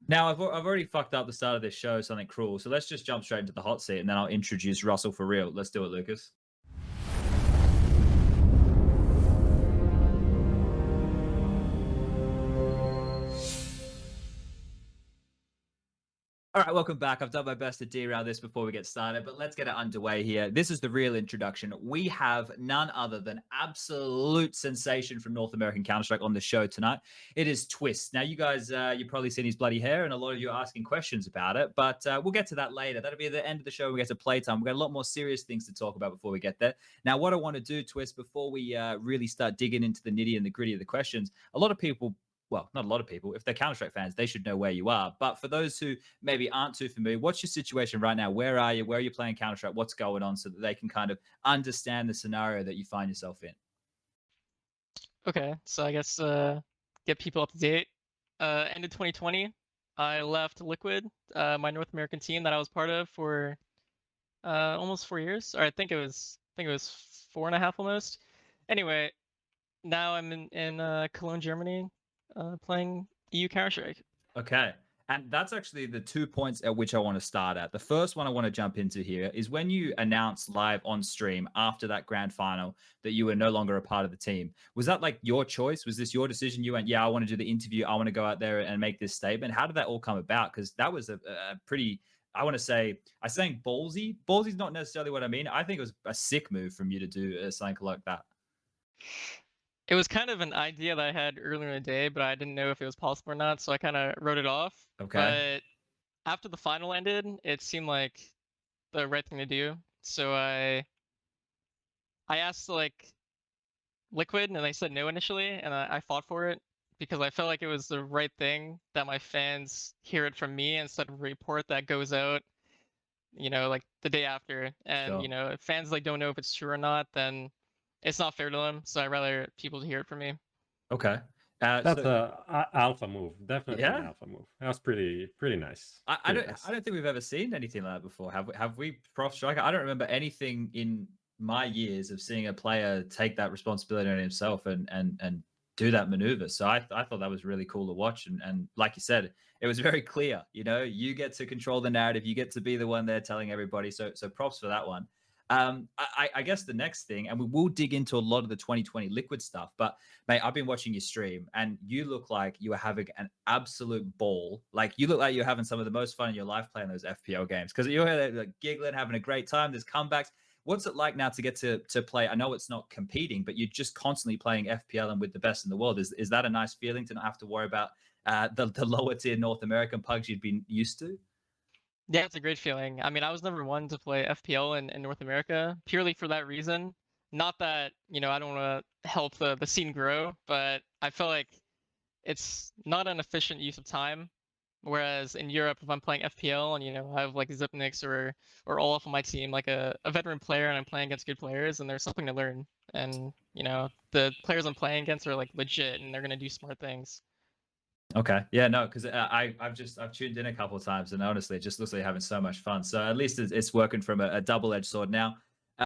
Now, I've already fucked up the start of this show, something cruel. So let's just jump straight into the hot seat, and then I'll introduce Russell for real. Let's do it, Lucas. All right, welcome back. I've done my best to derail this before we get started, but let's get it underway here. This is the real introduction. We have none other than absolute sensation from North American Counter-Strike on the show tonight. It is Twistzz. Now, you guys, you've probably seen his bloody hair, and a lot of you are asking questions about it, but we'll get to that later. That'll be at the end of the show. We get to playtime. We've got a lot more serious things to talk about before we get there. Now, what I want to do, Twistzz, before we really start digging into the nitty and the gritty of the questions, a lot of people, well, not a lot of people, if they're Counter-Strike fans, they should know where you are. But for those who maybe aren't too familiar, what's your situation right now? Where are you? Where are you playing Counter-Strike? What's going on so that they can kind of understand the scenario that you find yourself in? Okay, so I guess get people up to date. End of 2020, I left Liquid, my North American team that I was part of for almost 4 years. Or I think it was 4.5 almost. Anyway, now I'm in Cologne, Germany, playing EU Counter-Strike. Okay. And that's actually the 2 points at which I want to start at. The first one I want to jump into here is when you announced live on stream after that grand final that you were no longer a part of the team. Was that like your choice? Was this your decision? You went, yeah, I want to do the interview. I want to go out there and make this statement. How did that all come about? Because that was a pretty, I want to say, I saying ballsy. Ballsy's not necessarily what I mean. I think it was a sick move from you to do something like that. It was kind of an idea that I had earlier in the day, but I didn't know if it was possible or not, so I kind of wrote it off. Okay. But after the final ended, it seemed like the right thing to do. So I asked like Liquid, and they said no initially, and I fought for it because I felt like it was the right thing that my fans hear it from me instead of a report that goes out, like the day after. And Sure. if fans like don't know if it's true or not, then it's not fair to them. So I'd rather people to hear it from me. Okay. That's So a alpha move. Definitely an yeah, alpha move. That was pretty nice. I Pretty don't nice. I don't think we've ever seen anything like that before. Have we, Prof Striker? I don't remember anything in my years of seeing a player take that responsibility on himself and do that maneuver. So I thought that was really cool to watch. And like you said, it was very clear. You know, you get to control the narrative. You get to be the one there telling everybody. So props for that one. I guess the next thing, and we will dig into a lot of the 2020 Liquid stuff, but mate, I've been watching your stream and you look like you are having an absolute ball. Like you look like you're having some of the most fun in your life playing those FPL games because you're like giggling, having a great time. There's comebacks. What's it like now to get to play? I know it's not competing, but you're just constantly playing FPL and with the best in the world. Is that a nice feeling to not have to worry about the lower tier North American pugs you'd been used to? Yeah, it's a great feeling. I mean, I was number one to play FPL in North America purely for that reason. Not that, I don't want to help the scene grow, but I feel like it's not an efficient use of time. Whereas in Europe, if I'm playing FPL and, I have like Zipnix or Olaf on my team, like a veteran player, and I'm playing against good players, and there's something to learn. And, the players I'm playing against are like legit and they're going to do smart things. Okay. Yeah, no, because I've tuned in a couple of times, and honestly, it just looks like you're having so much fun. So at least it's working from a double-edged sword. Now,